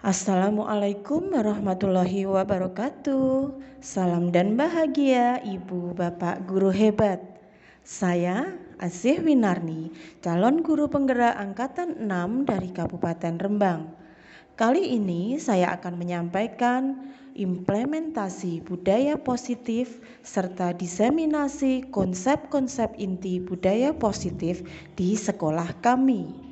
Assalamualaikum warahmatullahi wabarakatuh. Salam dan bahagia Ibu Bapak Guru hebat. Saya Asih Winarni, calon guru penggerak angkatan 6 dari Kabupaten Rembang. Kali ini saya akan menyampaikan implementasi budaya positif serta diseminasi konsep-konsep inti budaya positif di sekolah kami.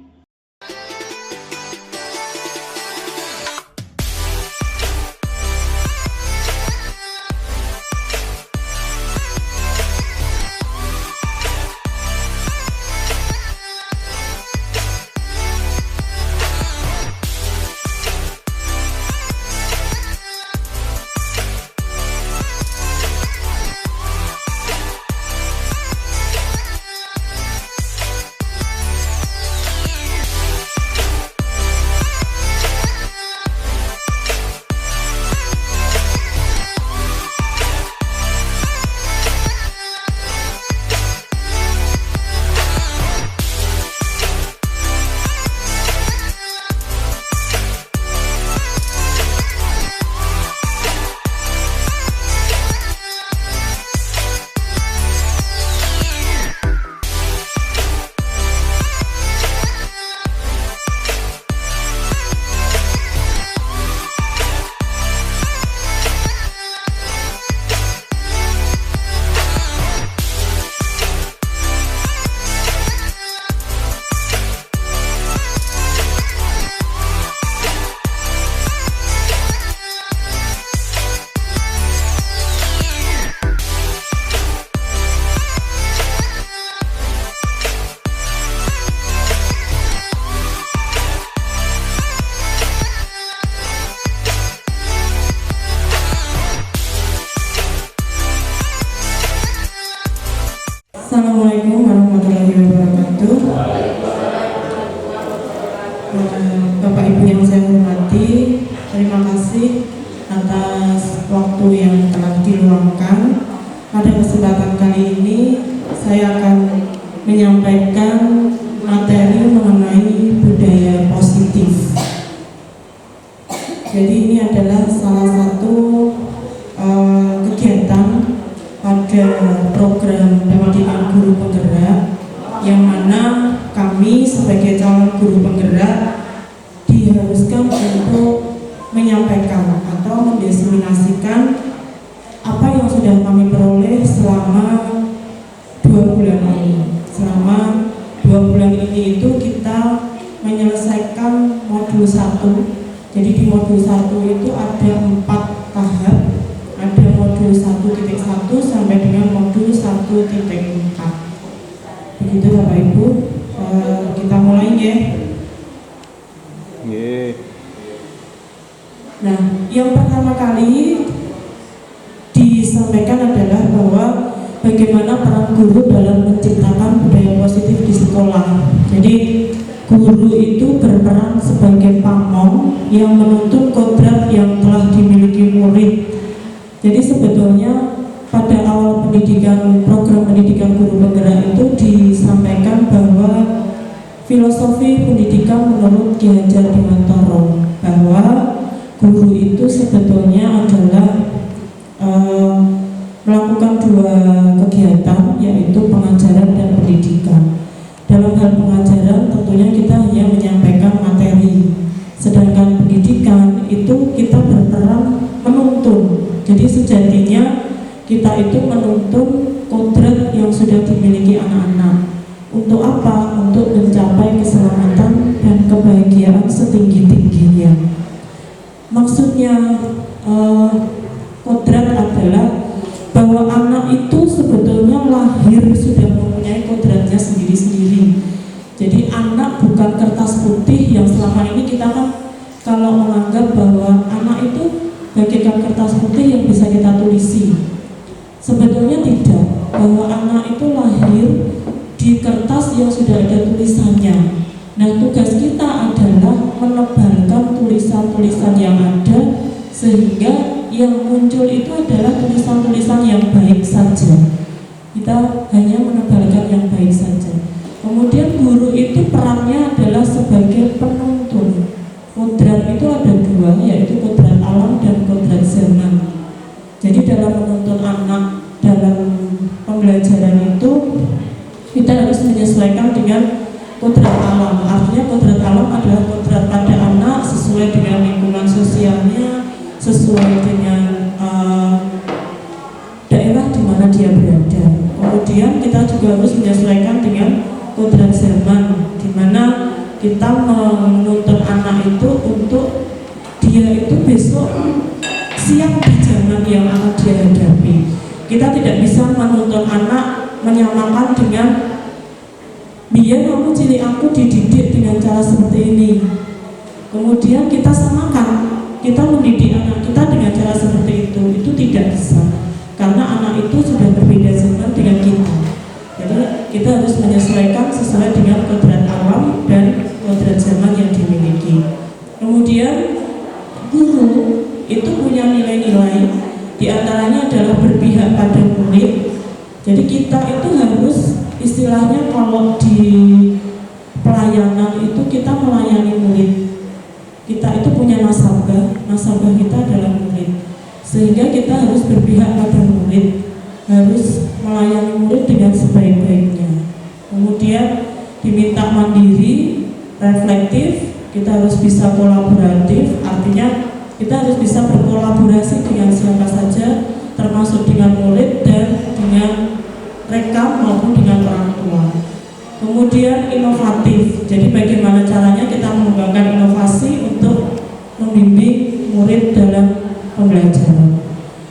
Assalamualaikum warahmatullahi wabarakatuh. Bapak Ibu yang saya hormati, terima kasih atas waktu yang telah diluangkan. Pada kesempatan kali ini saya akan menyampaikan materi mengenai budaya positif. Jadi ini adalah salah satu kegiatan pada program pendidikan guru penggerak yang mana kami sebagai calon guru penggerak diharuskan untuk menyampaikan atau mendiseminasikan apa yang sudah kami peroleh selama 2 bulan ini. Selama 2 bulan ini itu kita menyelesaikan modul 1. Jadi di modul 1 itu ada 4 tahap. Ada modul 1.1 sampai dengan modul 1.4. Begitu Bapak Ibu, kita mulai ya. Nah, yang pertama kali disampaikan adalah bahwa bagaimana peran guru dalam menciptakan budaya positif di sekolah. Jadi guru itu berperan sebagai pamong yang menuntun kodrat yang telah dimiliki murid. Jadi sebetulnya pada awal program pendidikan guru penggerak itu disampaikan bahwa filosofi pendidikan menurut Ki Hajar Dewantara bahwa guru itu sebetulnya adalah melakukan 2 kegiatan, yaitu pengajaran dan pendidikan. Dalam hal pengajaran tentunya kita hanya menyampaikan materi, sedangkan pendidikan itu kita berperan menuntun. Jadi sejatinya kita itu menuntun kodrat yang sudah dimiliki anak-anak. Untuk apa? Untuk mencapai keselamatan dan kebahagiaan setinggi-tingginya. Maksudnya kodrat adalah bahwa anak itu sebetulnya lahir sudah mempunyai kodratnya sendiri-sendiri. Jadi anak bukan kertas putih yang selama ini kita kan kalau menganggap bahwa anak itu bagaikan kertas putih yang bisa kita tulisi. Sebetulnya tidak, bahwa anak itu lahir di kertas yang sudah ada tulisannya. Nah, tugas kita adalah menebalkan tulisan-tulisan yang ada sehingga yang muncul itu adalah tulisan-tulisan yang baik saja. Kita hanya menebalkan yang baik saja. Kemudian guru itu perannya adalah sebagai penuntun kodrat kodrat itu ada dua, yaitu kodrat alam dan kodrat zaman. Jadi dalam menuntun anak dalam pembelajaran itu kita harus menyesuaikan dengan kodrat alam. Artinya kodrat alam adalah kodrat pada anak sesuai dengan lingkungan sosialnya, sesuai dengan daerah di mana dia berada. Kemudian kita juga harus menyesuaikan dengan kodrat zaman, di mana kita menuntun anak itu untuk dia itu besok siap di zaman yang akan dia hadapi. Kita tidak bisa menuntun anak menyamakan dengan biar kamu cilik aku dididik dengan cara seperti ini. Kemudian kita samakan, kita mendidik anak kita dengan cara seperti itu tidak bisa. Karena anak itu sudah berbeda zaman dengan kita. Jadi kita harus menyesuaikan sesuai dengan kodrat alam dan kodrat zaman yang dimiliki. Kemudian guru itu punya nilai-nilai, diantaranya adalah berpihak pada murid. Jadi kita itu harus istilahnya kalau di pelayanan itu kita melayani murid. Kita itu punya nasabah kita adalah murid. Sehingga kita harus berpihak pada murid, harus melayani murid dengan sebaik-baiknya. Kemudian diminta mandiri, reflektif, kita harus bisa kolaboratif, artinya kita harus bisa berkolaborasi dengan siapa saja, termasuk dengan murid dan dengan rekam maupun dengan orang tua. Kemudian inovatif, jadi bagaimana caranya kita mengembangkan inovasi untuk membimbing murid dalam pembelajaran.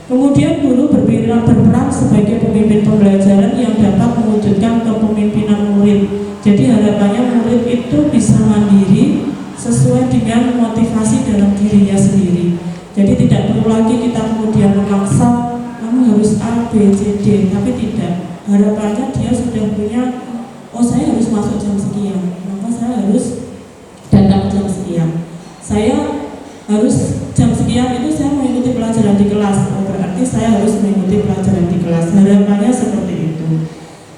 Kemudian guru berperan sebagai pemimpin pembelajaran yang dapat mewujudkan kepemimpinan murid. Jadi harapannya murid itu bisa mandiri sesuai dengan motivasi dalam dirinya sendiri. Jadi tidak perlu lagi kita kemudian memaksa kamu harus A, B, C, D, tapi tidak. Harapannya dia sudah punya, oh saya harus masuk jam sekian, maka saya harus datang jam sekian. Saya harus jam sekian itu saya mengikuti pelajaran di kelas, berarti saya harus mengikuti pelajaran di kelas. Harapannya seperti itu.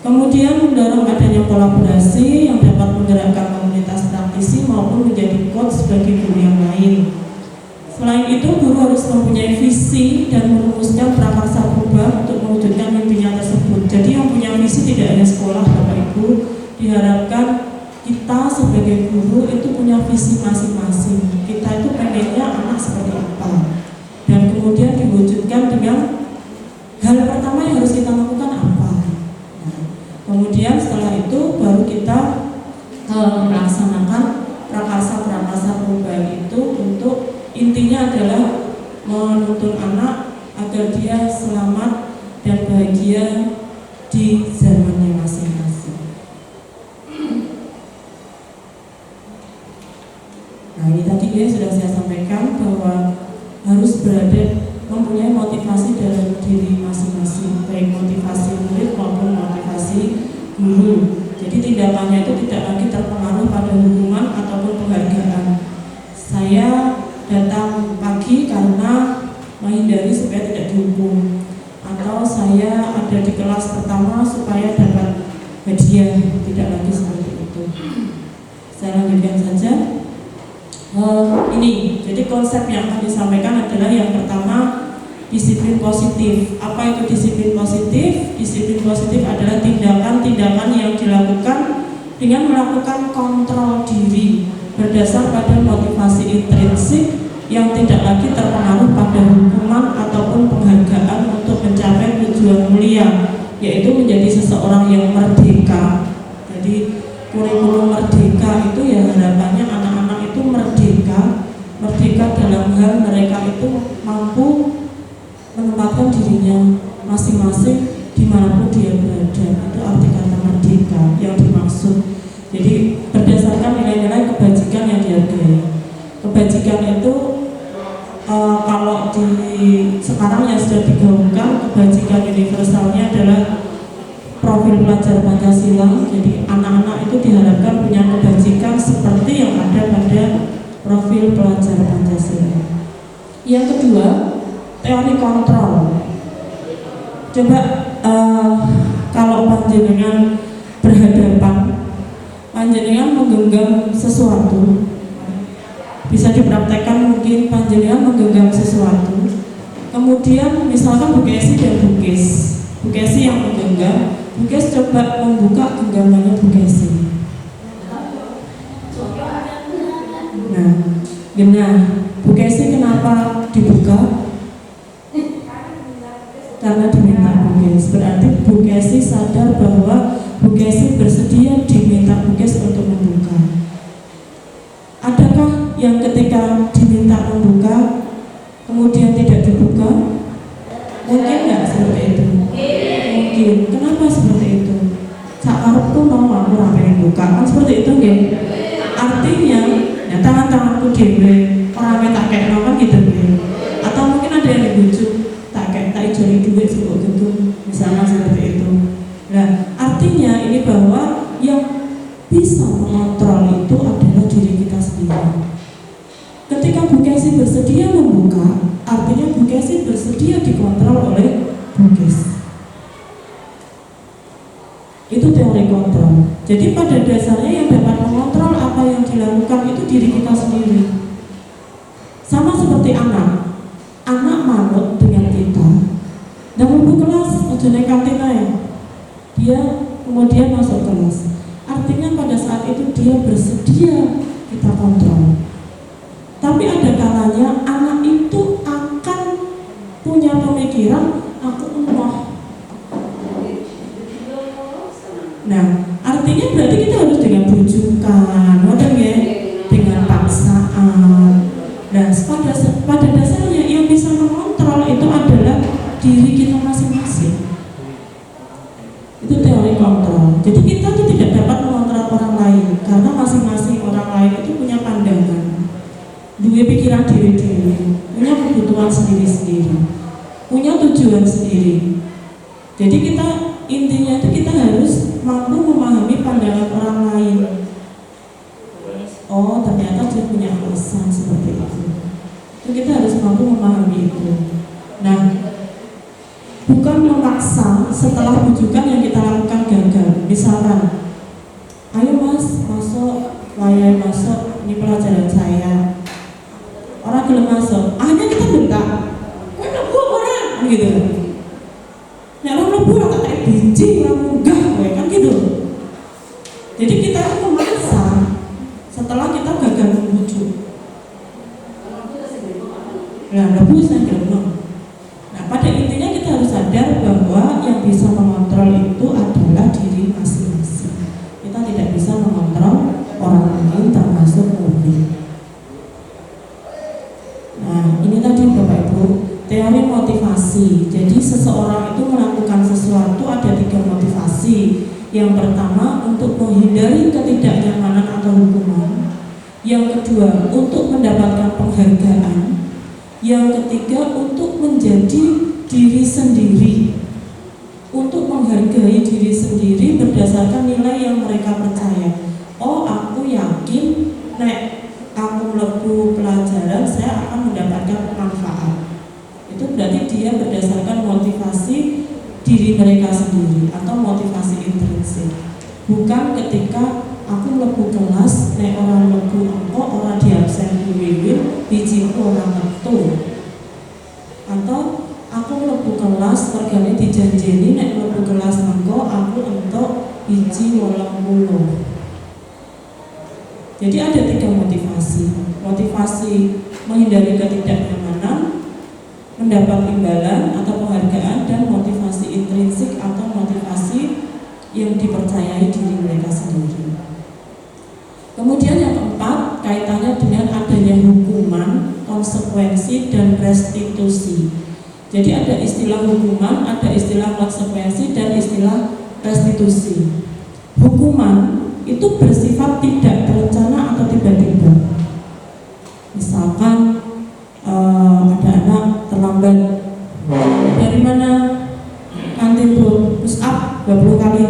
Kemudian mendorong adanya kolaborasi yang dapat menggerakkan komunitas praktisi maupun menjadi coach bagi guru yang lain. Selain itu, guru harus mempunyai visi dan merumuskan prakarsa perubahan untuk mewujudkan mimpinya tersebut. Jadi yang punya visi tidak hanya sekolah, Bapak Ibu, diharapkan kita sebagai guru itu punya visi masing-masing. Kita itu pengennya anak seperti apa, dan kemudian diwujudkan dengan hal pertama yang harus kita lakukan apa. Kemudian setelah itu baru kita melaksanakan prakarsa perubahan itu, untuk intinya adalah menuntun anak agar dia selamat dan bahagia di zamannya masing-masing. Nah, ini tadi sudah saya sampaikan bahwa harus mempunyai motivasi dalam diri masing-masing, baik motivasi murid maupun motivasi guru. Jadi tindakannya itu tidak lagi terpengaruh pada hukuman ataupun penghargaan. Saya datang pagi karena menghindari supaya tidak dihukum, atau saya ada di kelas pertama supaya dapat hadiah, tidak lagi seperti itu. Saya lanjutkan saja. Ini, jadi konsep yang akan disampaikan adalah yang pertama, disiplin positif. Apa itu disiplin positif? Disiplin positif adalah tindakan-tindakan yang dilakukan dengan melakukan kontrol diri berdasar pada motivasi intrinsik yang tidak lagi terpengaruh pada hukuman ataupun penghargaan untuk mencapai tujuan mulia, yaitu menjadi seseorang yang merdeka. Jadi kurikulum merdeka itu ya harapannya anak-anak itu merdeka dalam hal mereka itu mampu menempatkan dirinya masing-masing dimanapun dia berada. Itu arti kata merdeka yang dimaksud. Jadi berdasarkan nilai-nilai kebajikan yang dihargai. Kebajikan itu kalau di sekarang yang sudah digaungkan, kebajikan universalnya adalah profil pelajar Pancasila. Jadi anak-anak itu diharapkan punya kebajikan seperti yang ada pada profil pelajar Pancasila. Yang kedua, teori kontrol. Coba kalau panjenengan berhadapan, panjenengan menggenggam sesuatu, bisa dipraktekkan mungkin panjenengan menggenggam sesuatu, kemudian misalkan Bu Kesi dan Bu Kesi yang menggenggam, Bu Kesi coba membuka genggamannya Bu Kesi. Nah, Bu Kesi kenapa dibuka? Karena diminta Bu Kesi. Berarti Bu Kesi sadar bahwa Bu Kesi bersedia diminta Bu Kesi untuk membuka. Adakah yang ketika diminta membuka kemudian tidak dibuka? Mungkin nggak seperti itu? Mungkin. Kenapa seperti itu? Saat tuh mau aku pengen buka, kan seperti itu nggih? Artinya, ya tangan-tanganku dewe, orang tak kayak kan gitu nggih. Atau mungkin ada yang dibujuk, tak ijoli duit sebut gitu, misalnya seperti itu. Nah, artinya ini bahwa yang bisa mengontrol itu adalah diri kita sendiri. Ketika Bu Kesi bersedia membuka, artinya Bu Kesi bersedia dikontrol oleh Bu Kesi. Itu teori kontrol. Jadi pada dasarnya yang dapat mengontrol apa yang dilakukan itu diri kita sendiri. Sama seperti anak manut dengan kita. Dan Bu kelas, ojo nek kantin ae. Dia kemudian masuk kelas. Artinya pada saat itu dia bersedia kita kontrol. Tapi ada kalanya anak itu akan punya pemikiran aku emoh. Nah, artinya berarti kita harus dengan bujukan, dengan paksaan. Nah, pada dasarnya yang bisa mengontrol itu adalah diri kita masing-masing. Itu teori kontrol. Jadi kita tuh tidak dapat mengontrol orang lain karena masing-masing orang lain itu punya pandangan, punya pikiran diri-diri, punya kebutuhan sendiri-sendiri, punya tujuan sendiri. Jadi kita intinya itu kita harus mampu memahami pandangan orang lain. Oh, ternyata dia punya alasan seperti itu. Itu kita harus mampu memahami itu. Nah, bukan memaksa setelah bujukan yang kita lakukan gagal. Misalkan, ayo mas, masuk, wayai masuk, ini pelajaran saya. Orang belum masuk, akhirnya kita bentak. Kau lebu orang, gitu. Nek orang lebu orang tak kayak biji, orang munggah, kan gitu. Jadi kita memaksa setelah kita gagal membujuk. Nah, lebu saya gelem. Nah, pada intinya kita harus sadar bahwa yang bisa mengontrol itu adalah diri masing-masing. Kita tidak bisa mengontrol orang lain termasuk mobil. Nah, ini tadi Bapak Ibu, teori motivasi. Jadi seseorang itu melakukan sesuatu ada 3 motivasi. Yang pertama untuk menghindari ketidaknyamanan atau hukuman. Yang kedua untuk mendapatkan penghargaan. Yang ketiga untuk menjadi diri sendiri, untuk menghargai diri sendiri berdasarkan nilai yang mereka percaya. Oh, aku yakin nek aku melebu pelajaran saya akan mendapatkan manfaat. Itu berarti dia berdasarkan motivasi diri mereka sendiri atau motivasi intrinsik. Bukan ketika aku melebu kelas nek orang mlebu engko orang diabsen wiwin bijiku orang metu. Atau aku mlebu kelas regane dijanjeni nek mlebu kelas engko aku entuk biji 80. Jadi ada 3 motivasi. Motivasi menghindari ketidaknyamanan, mendapat imbalan atau penghargaan, dan motivasi intrinsik atau motivasi yang dipercayai diri mereka sendiri. Kemudian yang keempat, kaitannya dengan adanya hukuman, konsekuensi, dan restitusi. Jadi ada istilah hukuman, ada istilah konsekuensi, dan istilah restitusi. Hukuman itu bersifat tidak terencana atau tiba-tiba. Misalkan ada anak terlambat, dari mana kantin tuh push up 20 kali,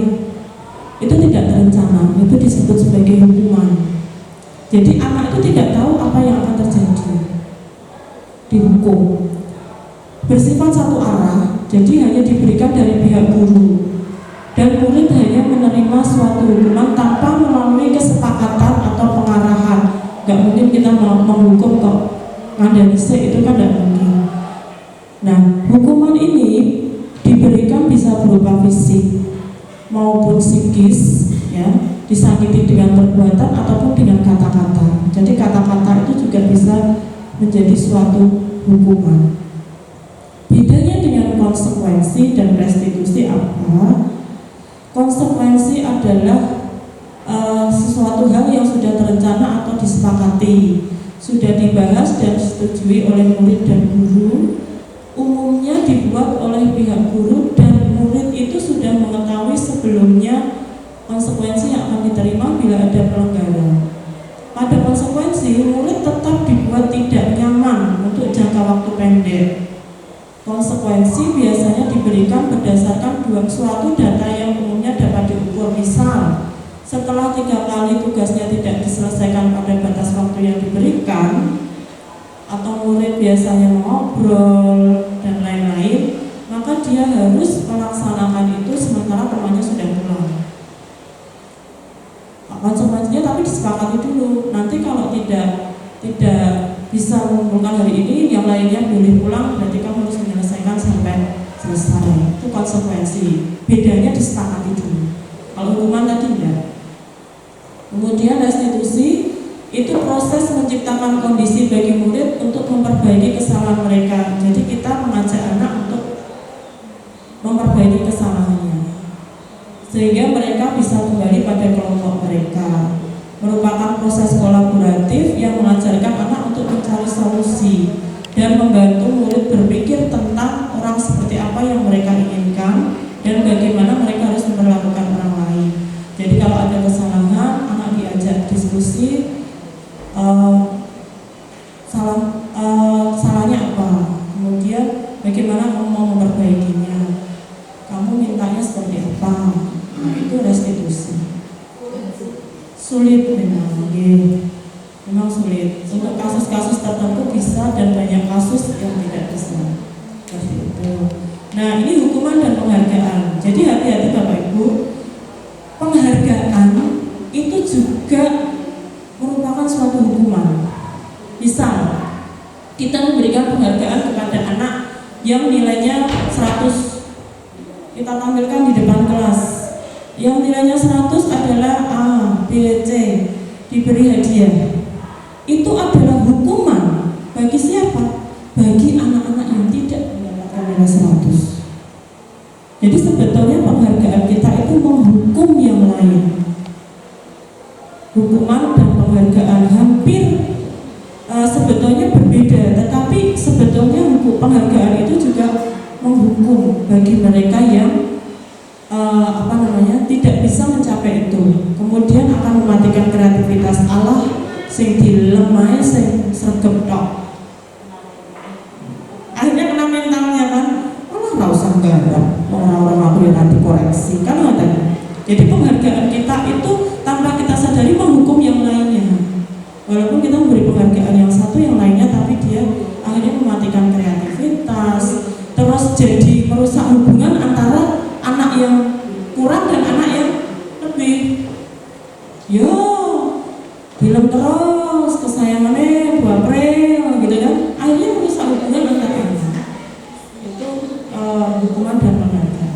itu tidak terencana, itu disebut sebagai hukuman. Jadi anak itu tidak tahu apa yang akan terjadi, dihukum. Bersifat satu arah, jadi hanya diberikan dari pihak guru, dan murid hanya menerima suatu hukuman tanpa melalui kesepakatan atau pengarahan nggak mungkin kita mau menghukum kok ngandani itu kan nggak mungkin. Nah, hukuman ini diberikan bisa berupa fisik maupun psikis, ya, disakiti dengan perbuatan ataupun dengan kata-kata. Jadi kata-kata itu juga bisa menjadi suatu hukuman. Bedanya dengan konsekuensi dan restitusi apa? Konsekuensi adalah sesuatu hal yang sudah terencana atau disepakati, sudah dibahas dan disetujui oleh murid dan guru, umumnya dibuat oleh pihak guru dan murid itu sudah mengetahui sebelumnya konsekuensi yang akan diterima bila ada pelanggaran. Pada konsekuensi, murid tetap dibuat tidak nyaman untuk jangka waktu pendek. Konsekuensi biasanya diberikan berdasarkan suatu data yang umumnya dapat diukur. Misal, setelah 3 kali tugasnya tidak diselesaikan pada batas waktu yang diberikan, atau murid biasanya mengobrol dan lain-lain, maka dia harus melaksanakan itu sementara temannya sudah pulang. Konsekuensinya tapi disepakati dulu. Nanti kalau tidak bisa mengumpulkan hari ini, yang lainnya boleh pulang, berarti kamu harus menyelesaikan sampai selesai. Itu konsekuensi. Bedanya disepakati dulu. Kalau hukuman tadi enggak. Kemudian restitusi itu proses menciptakan kondisi bagi murid untuk memperbaiki kesalahan mereka. Jadi kita mengajak anak untuk memperbaiki kesalahannya, sehingga mereka bisa kembali pada kelompok mereka. Merupakan proses kolaboratif yang mengajarkan anak untuk mencari solusi dan membantu murid berpikir tentang orang seperti apa yang mereka inginkan dan bagaimana mereka harus memperlakukan orang lain. Jadi kalau ada kesalahan, anak diajak diskusi, salahnya apa, kemudian bagaimana kamu mau memperbaikinya, kamu mintanya seperti apa. Nah, itu restitusi. Sulit memang sulit. Untuk kasus-kasus tertentu bisa, dan banyak kasus yang tidak bisa. Seperti itu. Nah, ini hukuman dan penghargaan. Jadi hati-hati Bapak Ibu. Penghargaan itu juga merupakan suatu hukuman. Misal, kita memberikan penghargaan kepada anak yang nilainya 100, kita tampilkan di depan kelas. Yang nilainya 100 adalah A, B, C, diberi hadiah. Itu adalah hukuman bagi siapa? Bagi anak-anak yang tidak mendapatkan nilai 100. Jadi sebetulnya penghargaan kita itu menghukum yang lain. Hukuman dan penghargaan hampir sebetulnya berbeda, tetapi sebetulnya penghargaan itu juga menghukum bagi mereka yang tidak bisa mencapai itu, kemudian akan mematikan kreativitas Allah sing dilemai sing sregep tok. Akhirnya kena mentalnya kan, nggak usah garap, orang-orang aku yang nanti koreksi kan ada. Jadi penghargaan kita itu tanpa kita sadari menghukum yang lainnya. Walaupun kita memberi penghargaan yang satu, yang lainnya tapi dia akhirnya mematikan kreativitas, terus jadi merusak hubungan antara anak yang kurang dan anak yang lebih. Yo, film terus kesayangannya Bu April gitu kan, akhirnya merusak hubungan antara anak. Itu hukuman dan penghargaan.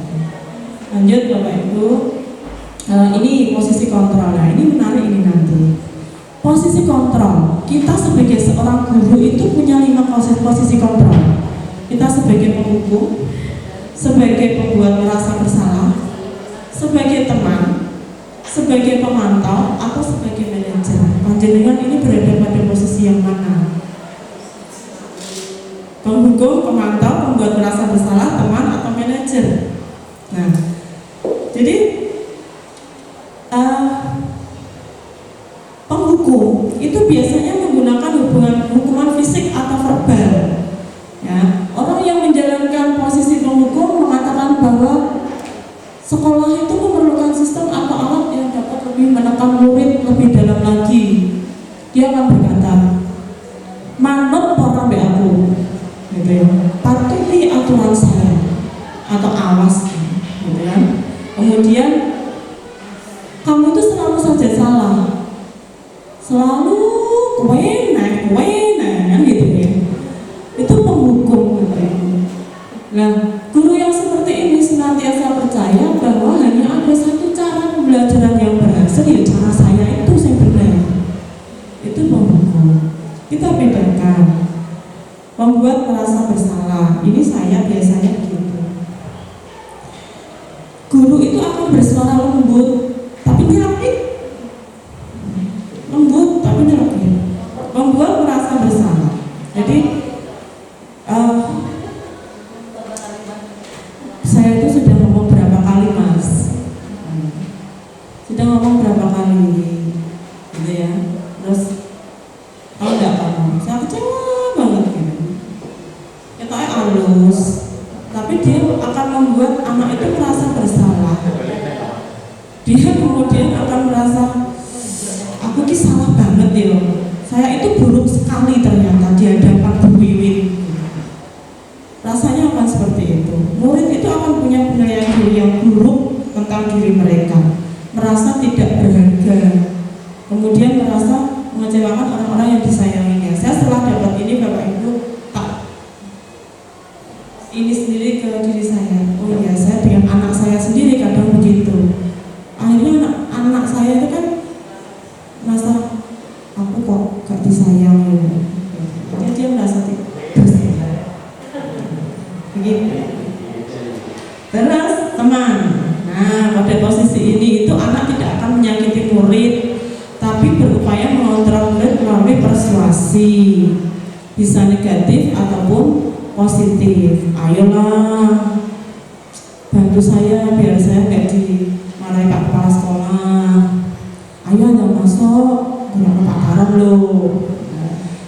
Lanjut Bapak Ibu. Ini posisi kontrol. Nah, ini menarik ini nanti. Posisi kontrol. Kita sebagai seorang guru itu punya 5 posisi kontrol. Kita sebagai penghukum, sebagai pembuat merasa bersalah, sebagai teman, sebagai pemantau, atau sebagai manajer. Panjenengan ini berada pada posisi yang mana? Penghukum, pemantau, pembuat merasa bersalah, teman, atau manajer. Nah, jadi penghukum itu biasanya menggunakan hukuman fisik atau verbal. Ya, orang yang menjalankan posisi penghukum mengatakan bahwa sekolah itu memerlukan sistem atau alat yang dapat lebih menekan murid lebih dalam lagi. Dia akan berkata, manut orang be aku, gitu ya, patuhi aturan saya atau awas, gitu kan. Kemudian kamu itu selalu saja salah, selalu membuat merasa bersalah. Ini saya biasanya gitu. Guru itu akan bersuara lembut, tapi nyelekit. Lembut tapi nyelekit, membuat merasa bersalah. Jadi saya itu sudah ngomong berapa kali, Mas? Sudah ngomong berapa kali, gitu ya. Terus kalau nggak kamu, saya kecewa banget gitu. Ketoknya halus, tapi dia akan membuat anak itu merasa bersalah. Dia kemudian akan merasa, aku ini salah banget ya. Saya itu buruk sekali ternyata di hadapan Bu Wiwin. Rasanya akan seperti itu. Murid itu akan punya penilaian diri yang buruk tentang diri mereka, merasa tidak berharga, kemudian merasa mengecewakan orang-orang yang disayanginya. Saya setelah dapat ini, Bapak Ibu, tak ini sendiri ke diri saya. Oh iya, saya dengan anak saya sendiri kadang begitu. Akhirnya anak saya itu kan merasa, aku kok gak disayang ya. Jadi dia merasa bersalah. Begitu. Terus teman, nah pada posisi ini itu anak tidak akan menyakiti murid, tapi berupaya mengontrol murid melalui persuasi, bisa negatif ataupun positif. Ayolah, bantu saya biar saya nggak dimarahi Pak Kepala Sekolah. Ayo anda masuk, kurang kebakaran loh.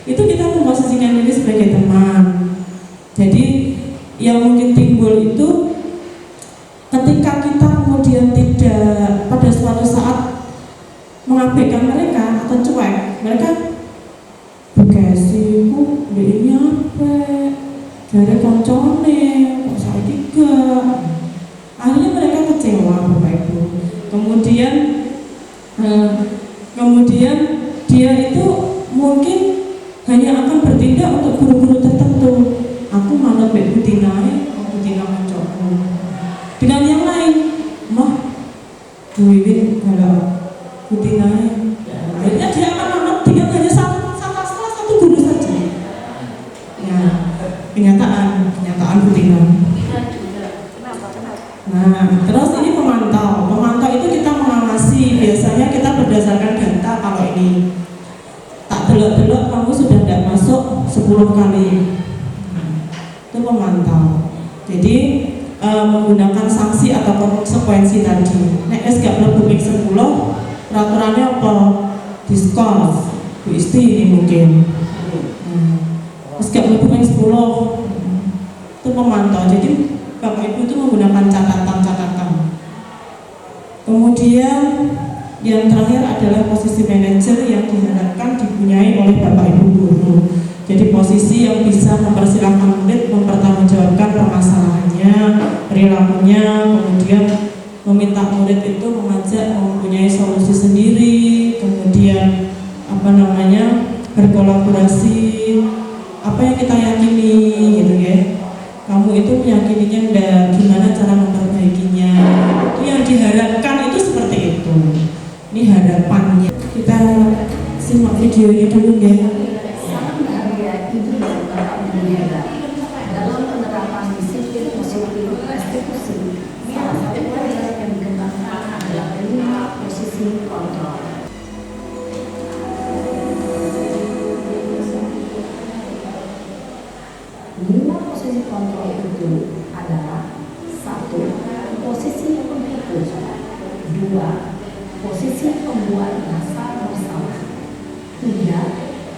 Itu kita memposisikan diri sebagai teman. Jadi yang mungkin timbul itu ketika kita kemudian tidak pada suatu saat mengabaikan mereka atau cuek, mereka bekasi ku ini apa dari koncone kok saya tiga, akhirnya mereka kecewa, Bapak Ibu. Kemudian dia itu mungkin hanya akan bertindak untuk guru-guru tertentu. Aku malah Bu Tinae, Bu Tina koncoku. Dengan yang lain, mah Bu Wiwin kalau Bu Tinae. Akhirnya dia akan menganggap dia hanya satu guru saja. Ya, kenyataan Bu Tina. Nah, terus ini pemantau itu kita mengawasi. Biasanya kita berdasarkan data. Kalau ini tak delok-delok kamu sudah tidak masuk 10 kali. Itu pemantau. Jadi menggunakan sanksi atau konsekuensi tadi. Nek es gak mlebu ping 10, peraturannya apa? Diskors. Bu Isti ini mungkin. Es gak mlebu ping 10. Itu pemantau. Jadi Bapak Ibu itu menggunakan catatan-catatan. Kemudian yang terakhir adalah posisi manajer yang diharapkan dipunyai oleh Bapak Ibu guru. Jadi posisi yang bisa mempersilahkan murid mempertanggungjawabkan permasalahannya, perilakunya, kemudian meminta murid itu mengajak mempunyai solusi sendiri, kemudian berkolaborasi, apa yang kita yakini gitu ya. Kamu itu meyakininya enggak, gimana cara memperbaikinya. Itu yang diharapkan itu seperti itu. Ini harapannya. Kita simak videonya dulu ya. Dalam penerapan disiplin positif restitusi, salah satu proyek yang dikembangkan adalah 5 posisi kontrol. 5 posisi kontrol itu adalah 1. Posisi penghitung, 2. Posisi pembuat dasar masalah, 3.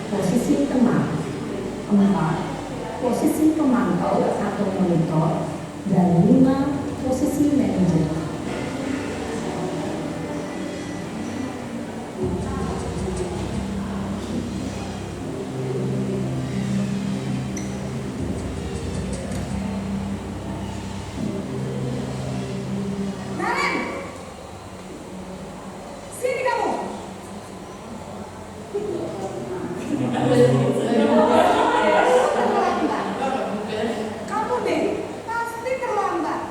Posisi teman, 4. Posisi pemantau atau monitor, dan 5. Posisi manajer. Kamu deh, pasti terlambat.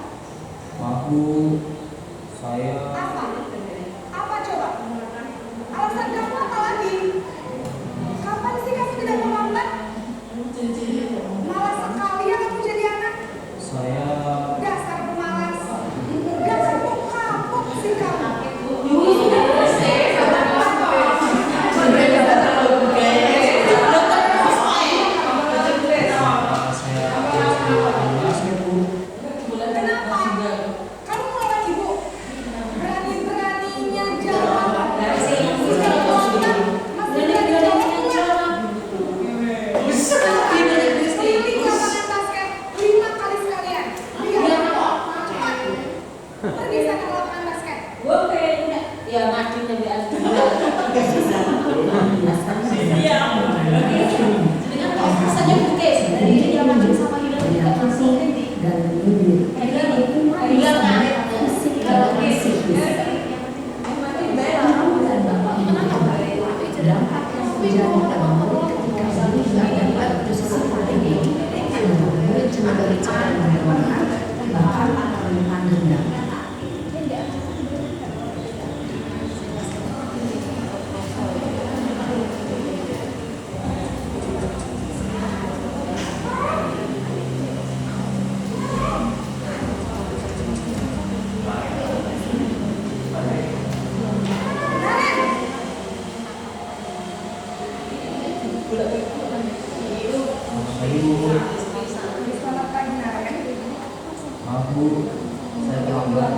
Bu. Selamat pagi Naren. Maaf Bu, saya terlambat.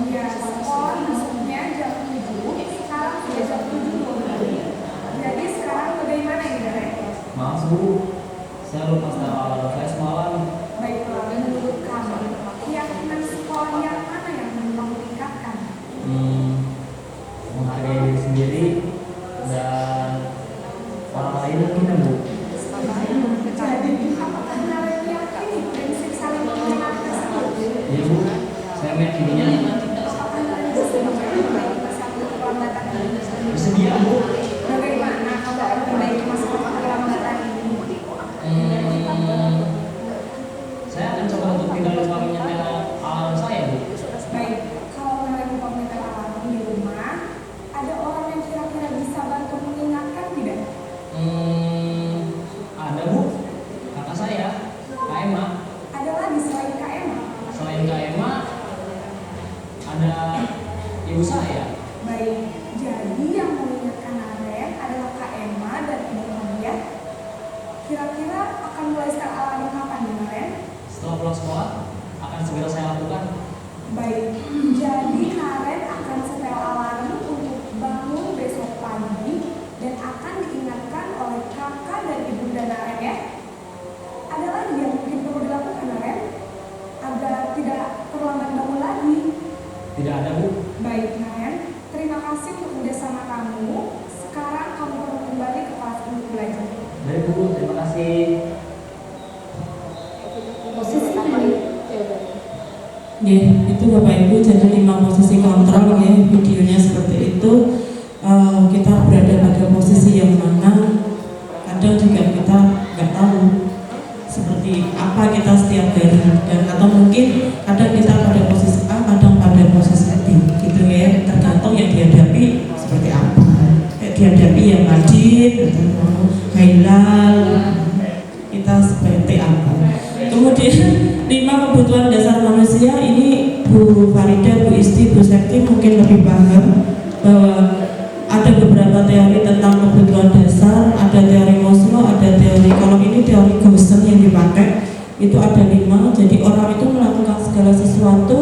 Ya, sekolah masuknya jam 7, sekarang sudah jam 7.12. Jadi sekarang bagaimana ini Naren? Maaf Bu, saya lupa setelah alarm saya semalam. Baiklah, menurut kamu, keyakinan sekolah yang mana yang memang meningkatkan? Menghargai diri sendiri dan orang lain mungkin ya Bu. Jadi, apakah Naren meyakini prinsip saling mengenal tersebut? Iya Bu, saya meyakininya. Apakah Naren bisa memperbaiki masalah keterlambatan ini? Bersedia Bu. Bagaimana kamu akan memperbaiki masalah keterlambatan ini? Saya akan coba untuk tidak lupa menyetel alarm saya Bu. Baik, kalau Naren lupa menyetel alarm di rumah, ada orang yang kira-kira bisa bantu mengingatkan tidak? Ada Bu, kakak saya, Kak Emma. Ada lagi selain Kak Emma? Selain Kak Emma, ada ibu saya. Baik, jadi yang mengingatkan Naren adalah Kak Emma dan Ibu Maria. Kira-kira akan mulai start alarm kapan nih Naren? Setelah pulang sekolah, akan segera saya lakukan. Baik, jadi Naren akan setel alarm untuk bangun besok pagi dan akan diingatkan oleh kakak dan ibunda Naren ya. Ada lagi yang mungkin perlu dilakukan Naren agar tidak terlambat bangun lagi. Tidak ada Bu. Baik Naren, terima kasih untuk kerjasama kamu. Sekarang kamu perlu kembali ke kelas untuk belajar. Baik Bu, terima kasih. Posisi ini Ya, itu Bapak Ibu jadi 5 posisi kontrol ya, videonya seperti itu. Kita berada pada posisi yang mana kadang juga kita nggak tahu seperti apa kita setiap hari, dan atau mungkin kadang kita pada posisi A, kadang pada posisi B gitu ya, tergantung yang dihadapi seperti apa. Dihadapi yang wajib atau halal, kita seperti apa. Kemudian 5 kebutuhan dasar manusia ini Bu Farida, Bu Isti, Bu Septi mungkin lebih paham bahwa ada beberapa teori tentang kebutuhan dasar, ada teori Maslow, ada teori, kalau ini teori Gaussen yang dipakai itu ada 5. Jadi orang itu melakukan segala sesuatu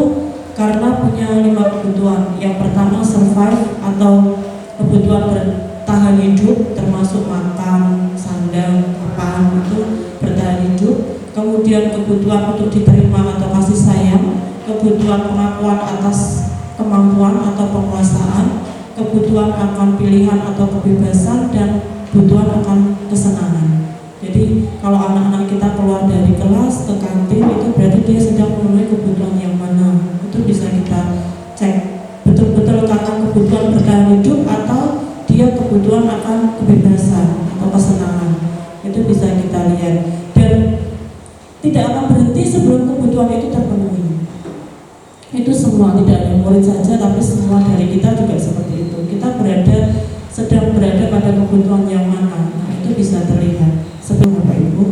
karena punya 5 kebutuhan. Yang pertama survive atau kebutuhan bertahan hidup, termasuk makan, sandang, papan itu bertahan hidup. Kemudian kebutuhan untuk diterima atau kasih sayang, kebutuhan pengakuan atas kemampuan atau penguasaan, kebutuhan akan pilihan atau kebebasan, dan kebutuhan akan kesenangan. Jadi kalau anak-anak kita keluar dari kelas ke kantin itu berarti dia sedang memenuhi kebutuhan yang mana. Itu bisa kita cek betul-betul karena kebutuhan bertahan hidup atau dia kebutuhan akan kebebasan atau kesenangan. Itu bisa kita lihat, dan tidak akan berhenti sebelum kebutuhan itu terpenuhi. Itu semua, tidak ada murid saja, tapi semua dari kita juga seperti itu. Kita sedang berada pada kebutuhan yang mana. Nah, itu bisa terlihat sebelum Bapak Ibu.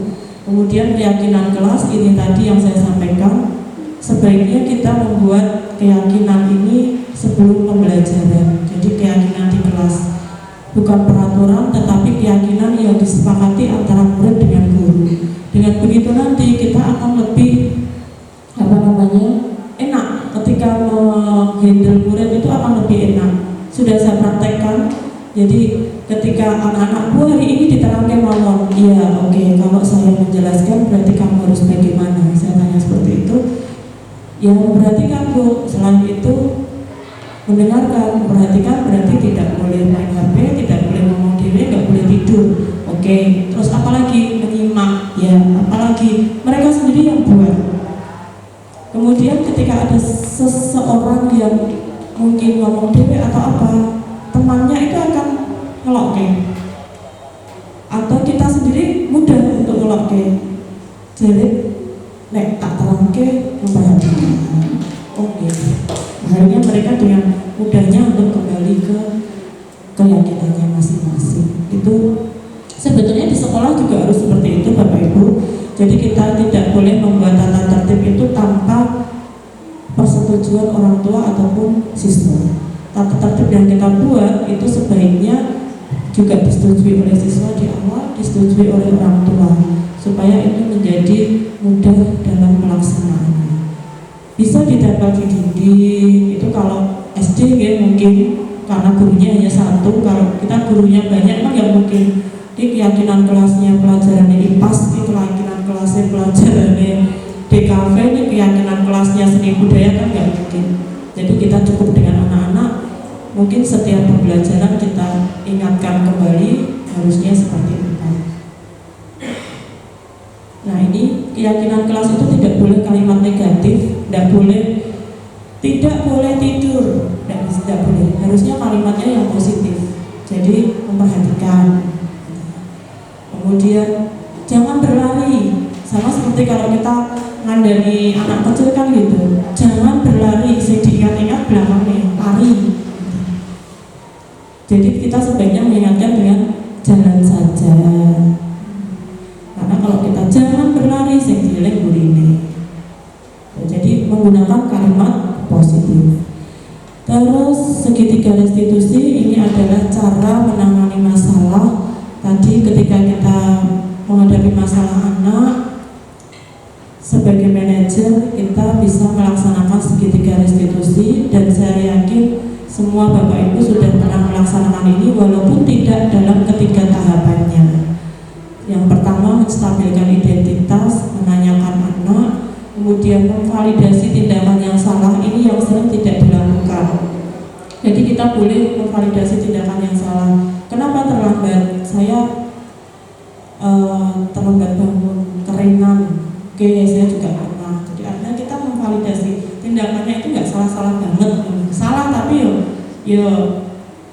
Kemudian keyakinan kelas ini tadi yang saya sampaikan, sebaiknya kita membuat keyakinan ini sebelum pembelajaran. Jadi keyakinan di kelas bukan peraturan, tetapi keyakinan yang disepakati antara murid dengan guru. Dengan begitu nanti kita akan lebih enak ketika menghandle murid, itu akan lebih enak. Sudah saya praktekkan. Jadi ketika anak-anak Bu hari ini diterangkan mawon, iya oke, kalau saya menjelaskan berarti kamu harus bagaimana? Saya tanya seperti itu. Ya memperhatikan Bu. Selain itu mendengarkan, memperhatikan berarti tidak boleh main HP, tidak boleh ngomong diri, nggak boleh tidur. Oke, terus apalagi menyimak, ya apalagi mereka sendiri yang buat. Kemudian ketika ada seseorang yang mungkin ngomong diri atau apa, temannya itu akan ngelokke, atau kita sendiri mudah untuk ngelokke. Jadi nek tak terangke memperhatikan. Oke, akhirnya mereka dengan mudahnya untuk kembali ke keyakinannya masing-masing. Itu sebetulnya di sekolah juga harus seperti itu Bapak Ibu. Jadi kita tidak boleh membuat tata tertib itu tanpa persetujuan orang tua ataupun siswa. Tata tertib yang kita buat itu sebaiknya juga disetujui oleh siswa di awal, disetujui oleh orang tua, supaya itu menjadi mudah dalam pelaksanaannya. Bisa ditempel di dinding, itu kalau SD ya mungkin karena gurunya hanya satu. Kalau kita gurunya banyak kan ya mungkin di keyakinan kelasnya pelajaran IPAS, di keyakinan kelasnya pelajaran DKV, ini keyakinan kelasnya seni budaya kan nggak mungkin. Jadi kita cukup dengan anak-anak, mungkin setiap pembelajaran kita ingatkan kembali harusnya seperti itu. Nah ini keyakinan kelas itu tidak boleh kalimat negatif, tidak boleh tidur, tidak boleh. Harusnya kalimatnya yang positif. Jadi memperhatikan. Kemudian jangan berlari. Sama seperti kalau kita ngandani anak kecil kan gitu. Jangan berlari, saya diingat-ingat belakangnya lari. Jadi kita sebaiknya mengingatkan dengan jalan saja. Karena kalau kita jangan berlari, saya dilek burine. Jadi menggunakan kalimat positif. Terus segitiga restitusi ini adalah cara menangani masalah. Tadi ketika kita menghadapi masalah anak, sebagai manajer kita bisa melaksanakan segitiga restitusi, dan saya yakin semua Bapak Ibu sudah pernah melaksanakan ini walaupun tidak dalam ketiga tahapannya. Yang pertama menstabilkan identitas, menanyakan anak, kemudian memvalidasi tindakan yang salah, ini yang sering tidak dilakukan. Jadi kita boleh memvalidasi tindakan yang salah. Kenapa terlambat? Saya terlambat bangun, keringan. Oke, saya juga pernah. Jadi artinya kita memvalidasi tindakannya itu nggak salah-salah banget. Salah tapi yo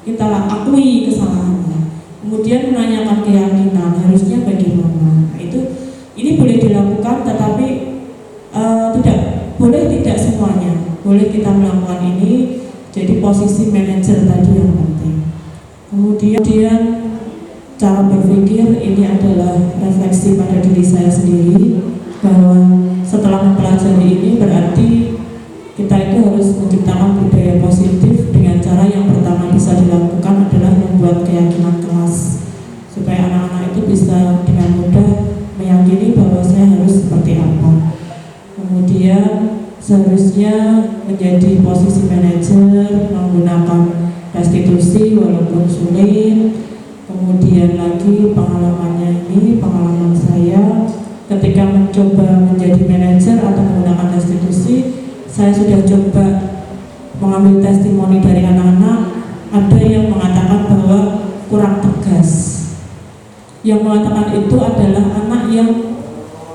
kita akui kesalahannya. Kemudian menanyakan keyakinan harusnya bagaimana. Nah, ini boleh dilakukan, tetapi tidak semuanya. Boleh kita melakukan ini. Jadi posisi manajer tadi yang penting. Kemudian cara berpikir ini adalah refleksi pada diri saya sendiri, bahwa setelah mempelajari ini berarti kita itu harus menciptakan budaya positif dengan cara yang pertama bisa dilakukan adalah membuat keyakinan kelas, supaya anak-anak itu bisa dengan mudah meyakini bahwa saya harus seperti apa. Kemudian seharusnya menjadi posisi manajer, menggunakan restitusi walaupun sulit. Kemudian lagi pengalamannya ini, pengalaman saya ketika mencoba menjadi manajer atau menggunakan restitusi, saya sudah coba mengambil testimoni dari anak-anak. Ada yang mengatakan bahwa kurang tegas. Yang mengatakan itu adalah anak yang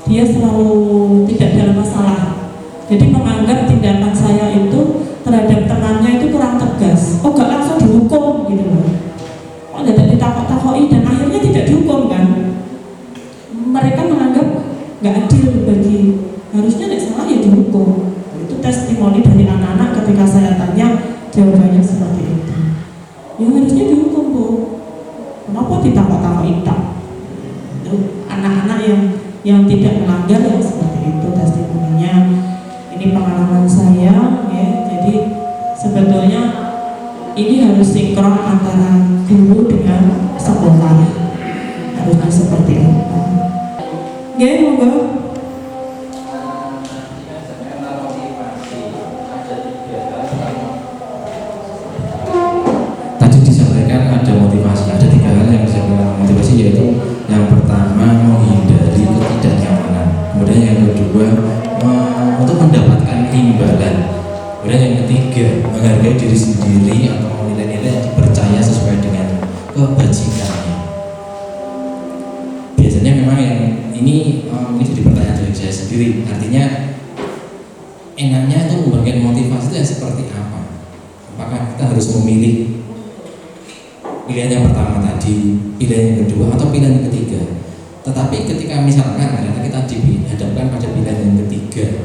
dia selalu tidak dalam masalah. Jadi menganggap tindakan saya itu terhadap temannya itu kurang tegas. Oh, gak langsung dihukum gitu loh. Oh, tidak ditakok-takoi dan akhirnya tidak dihukum kan. Mereka menganggap gak adil bagi, harusnya tidak salah ya dihukum. Itu testimoni dari anak-anak ketika saya tanya, jawabannya seperti itu. Ya harusnya dihukum Bu. Kenapa ditakok-takoi tak? Itu anak-anak yang tidak melanggar yang seperti itu testimoninya. Ini pengalaman saya ya. Jadi sebetulnya ini harus sinkron antara guru dengan sekolah. Harusnya seperti itu. Oke, monggo. Tadi disampaikan ada motivasi, ada 3 hal yang disampaikan motivasi, yaitu yang pertama menghindari ketidaknyamanan, kemudian yang kedua untuk mendapatkan imbalan, kemudian yang ketiga menghargai diri sendiri atau nilai-nilai yang dipercaya sesuai dengan kebajikannya. Biasanya memang yang ini jadi pertanyaan dari saya sendiri, artinya enaknya itu memberikan motivasi itu yang seperti apa? Apakah kita harus memilih pilihan yang pertama tadi, pilihan yang kedua, atau pilihan yang ketiga? Tetapi ketika misalkan ternyata kita dihadapkan pada pilihan yang ketiga,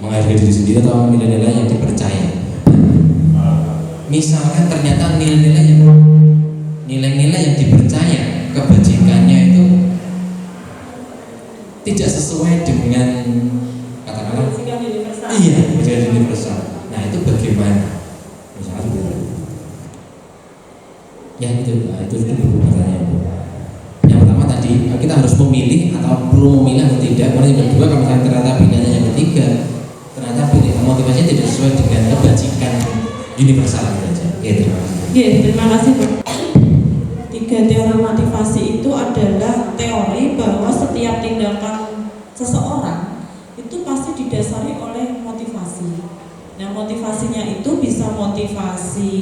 menghargai diri sendiri atau nilai-nilai yang dipercaya, misalkan ternyata nilai-nilai yang dipercaya kebajikannya itu tidak sesuai dengan katakanlah kebajikan universal. Nah itu bagaimana? Misalnya begitu. Ya itu pertanyaan. Yang pertama tadi kita kita harus memilih atau perlu memilih atau tidak. Kemudian yang kedua, kalau misalnya ternyata pilihannya yang ketiga, ternyata pilihan motivasinya tidak sesuai dengan kebajikan universal saja. Oke, terima kasih. Oke, terima kasih Pak. 3 teori motivasi itu adalah teori bahwa setiap tindakan seseorang itu pasti didasari oleh motivasi. Nah, motivasinya itu bisa motivasi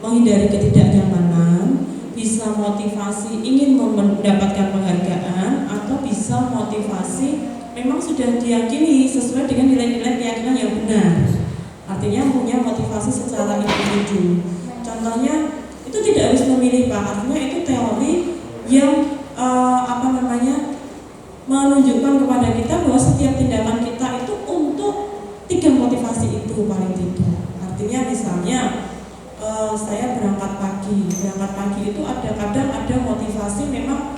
menghindari ketidaknyamanan, bisa motivasi ingin mendapatkan penghargaan, atau bisa motivasi memang sudah diyakini sesuai dengan nilai-nilai keyakinan yang benar. Artinya punya motivasi secara individu. Contohnya itu tidak harus memilih Pak. Artinya itu teori yang menunjukkan kepada kita bahwa setiap tindakan kita itu untuk 3 motivasi itu paling tidak. Artinya misalnya saya berangkat pagi itu kadang ada motivasi memang,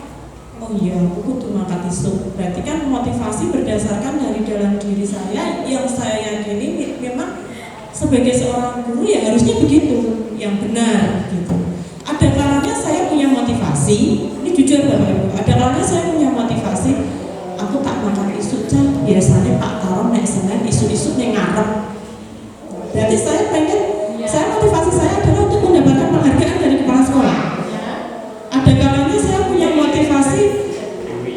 oh iya aku kudu mangkat isuk. Berarti kan motivasi berdasarkan dari dalam diri saya yang saya yakini memang sebagai seorang guru ya harusnya begitu, yang benar gitu. Ada kalanya saya punya motivasi, ini jujur Bapak Ibu, ada kalanya saya punya motivasi, aku tak mangkat isuk kan biasanya Pak Tarom naik Senin isu-isu yang ngarep. Berarti saya motivasi saya adalah untuk mendapatkan penghargaan dari kepala sekolah. Ada kalanya saya punya motivasi,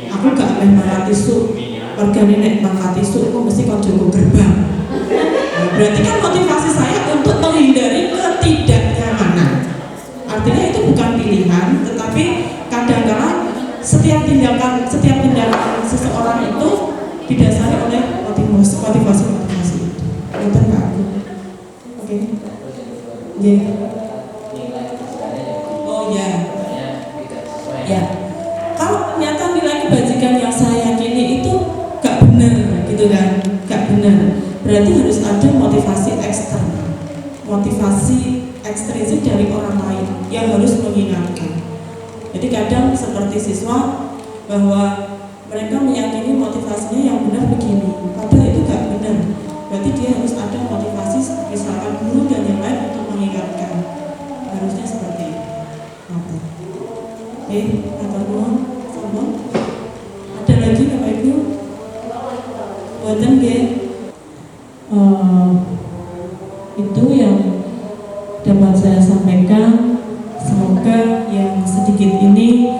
aku gak main mangkat isu, wargane nek mangkat isu aku mesti konjoku gerbang. Nah, berarti kan motivasi saya untuk menghindari ketidaknyamanan. Artinya itu bukan pilihan, tetapi kadang-kadang setiap tindakan seseorang itu didasari oleh motivasi itu. Betul nggak? Oke. Yeah. Oh ya. Ya. Kalau ternyata nilai kebajikan yang saya yakini itu gak benar, gitu kan? Gak benar. Berarti harus ada motivasi eksternal, motivasi ekstrinsik dari orang lain yang harus mengingatkan. Jadi kadang seperti siswa bahwa mereka meyakini motivasinya yang benar begini, padahal itu gak benar. Berarti dia harus ada motivasi misalkan guru dan yang lain untuk mengingatkan. Harusnya seperti itu. Oke, kata nuwun, sampun. Ada lagi Bapak Ibu? Buatan nggih? Itu yang dapat saya sampaikan. Semoga yang sedikit ini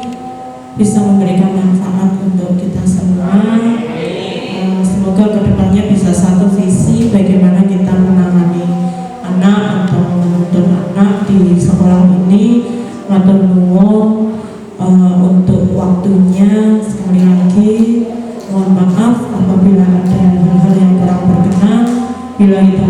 bisa memberikan manfaat untuk kita semua. Semoga kedepannya bisa satu visi bagaimana kita menangani anak atau menuntun anak di sekolah ini. Matur nuwun untuk waktunya. Sekali lagi mohon maaf apabila ada hal-hal yang kurang berkenan. Bila itu